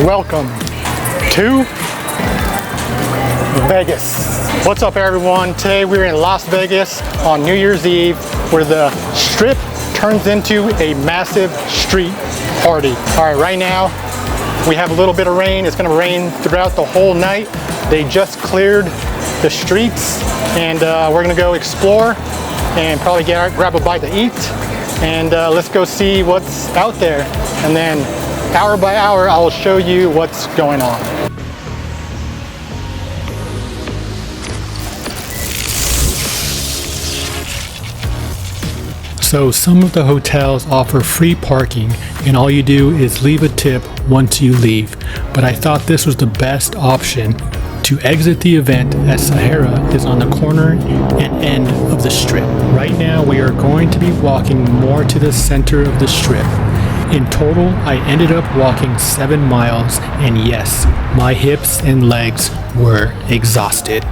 welcome to Vegas. What's up everyone? Today we're in Las Vegas on New Year's Eve where the strip turns into a massive street party. All right, right now we have a little bit of rain. It's gonna rain throughout the whole night. They just cleared the streets and we're gonna go explore and probably grab a bite to eat. And let's go see what's out there. And then hour by hour, I'll show you what's going on. So some of the hotels offer free parking and all you do is leave a tip once you leave. But I thought this was the best option to exit the event as Sahara is on the corner and end of the strip. Right now we are going to be walking more to the center of the strip. In total, I ended up walking 7 miles and yes, my hips and legs were exhausted.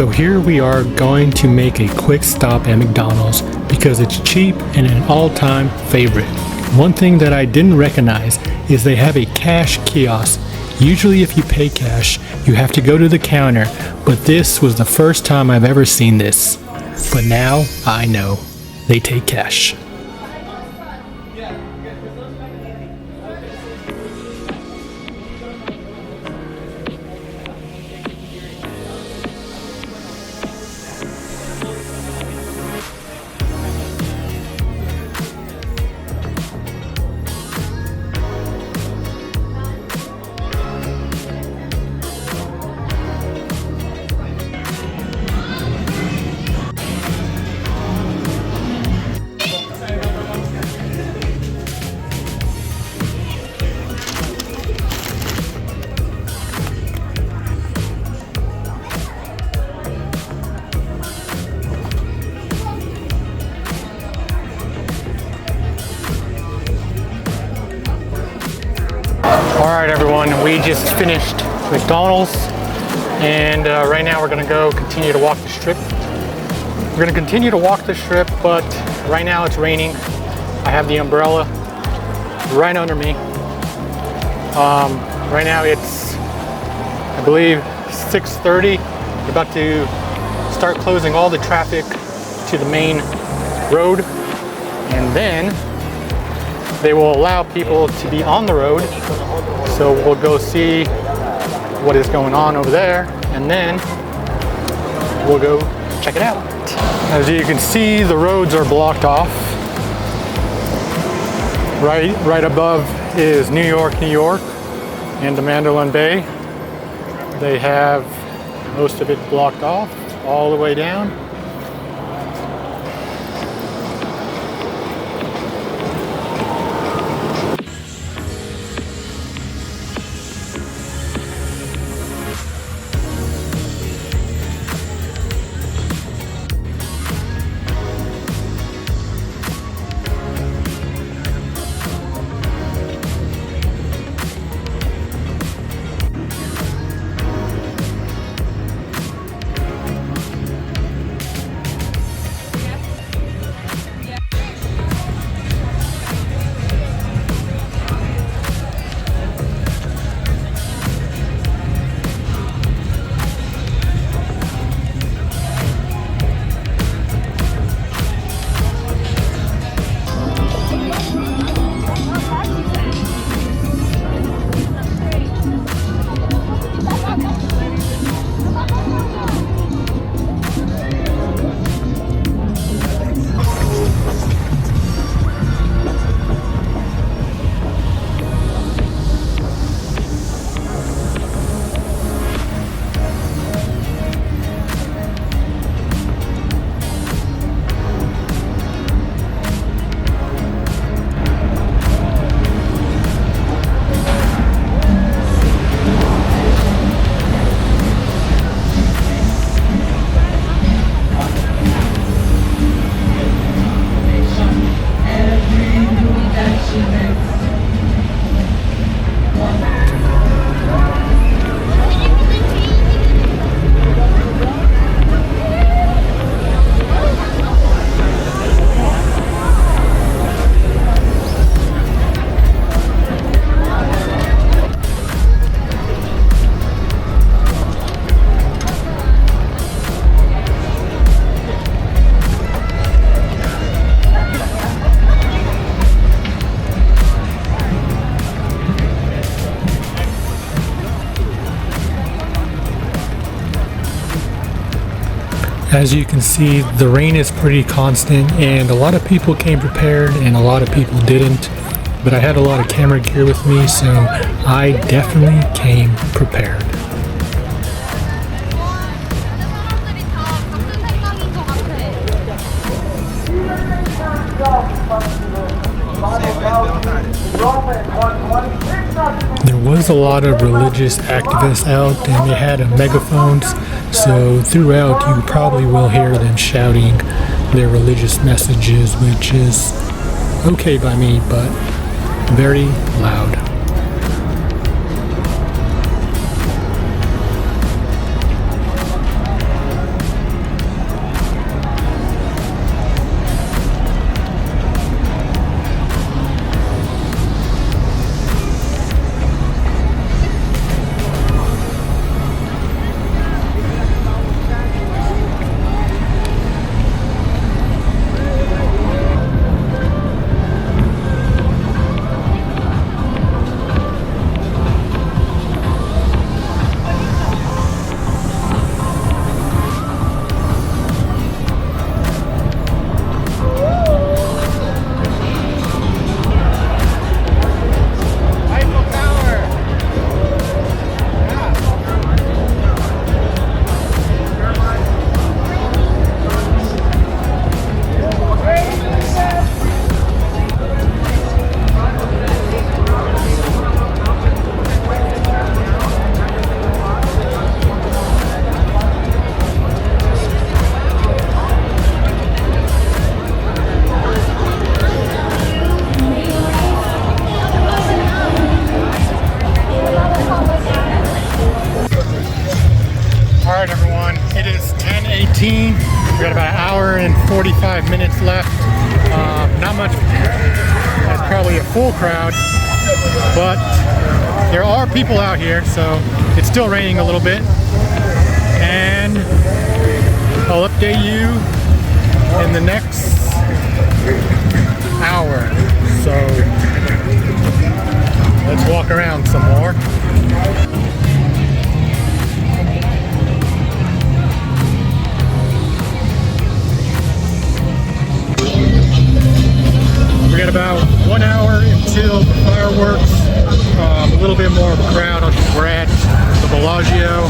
So here we are going to make a quick stop at McDonald's because it's cheap and an all-time favorite. One thing that I didn't recognize is they have a cash kiosk. Usually if you pay cash, you have to go to the counter, but this was the first time I've ever seen this. But now I know they take cash. Alright everyone, we just finished McDonald's and right now we're going to continue to walk the strip. We're going to continue to walk the strip, but right now it's raining. I have the umbrella right under me. Right now it's, I believe, 6:30. We're about to start closing all the traffic to the main road, and then they will allow people to be on the road. So we'll go see what is going on over there, and then we'll go check it out. As you can see, the roads are blocked off. Right above is New York, and the Mandolin Bay. They have most of it blocked off all the way down. As you can see, the rain is pretty constant, and a lot of people came prepared and a lot of people didn't. But I had a lot of camera gear with me, so I definitely came prepared. There was a lot of religious activists out, and they had megaphones, so throughout you probably will hear them shouting their religious messages, which is okay by me, but very loud. 15. We got about an hour and 45 minutes left. Not much. That's probably a full crowd, but there are people out here, so it's still raining a little bit. And I'll update you in the next hour. So let's walk around some more. We got about 1 hour until the fireworks. A little bit more of a crowd. We're at the Bellagio,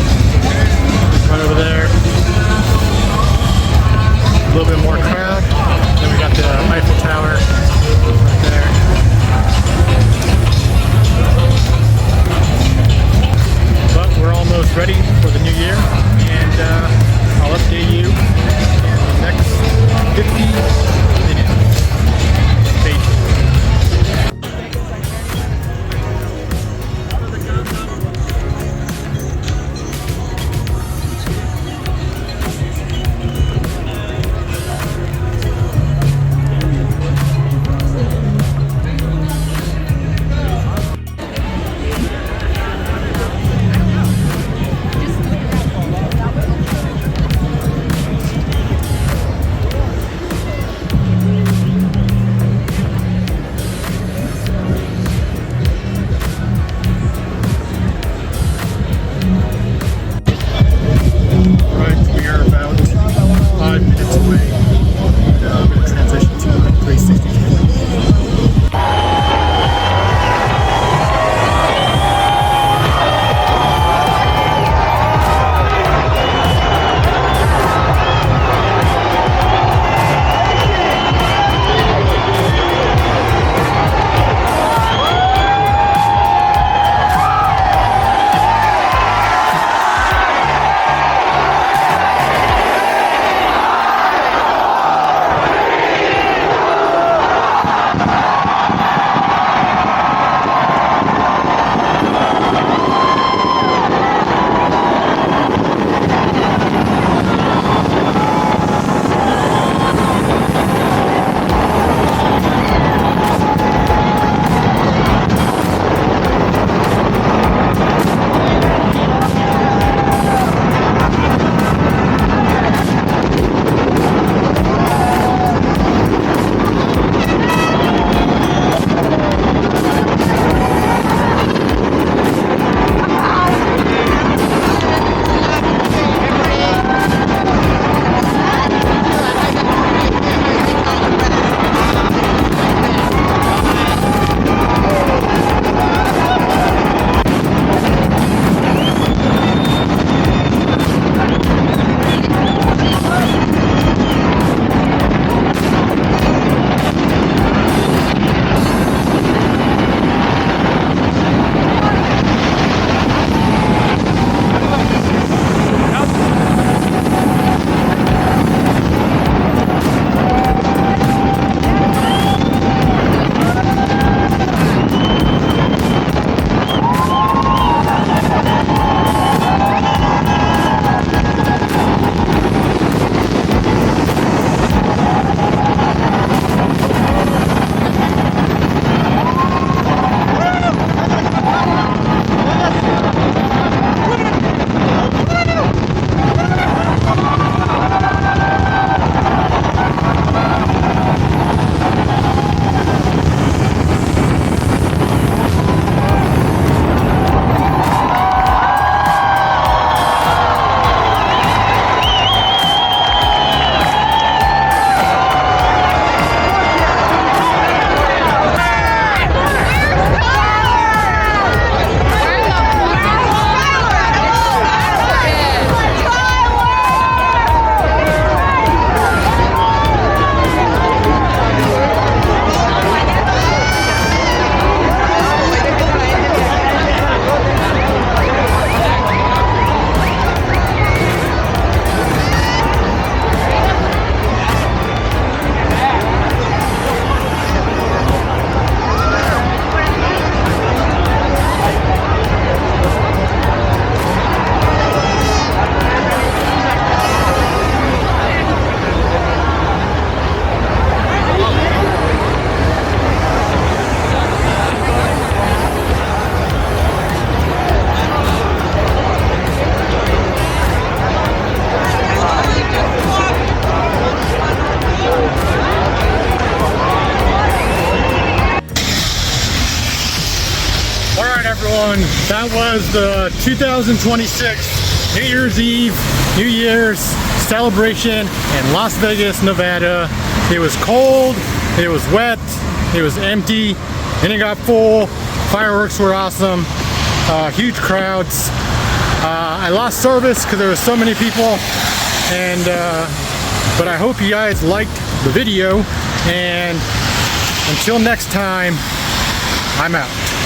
right over there. A little bit more crowd. Then we got the Eiffel Tower right there. But we're almost ready for the new year, and I'll update you in the next 50 minutes. Stay tuned. everyone. That was the 2026 New Year's Eve, New Year's celebration in Las Vegas, Nevada. It was cold, it was wet, it was empty, and it got full. Fireworks were awesome, huge crowds. I lost service because there were so many people, and but I hope you guys liked the video, and until next time, I'm out.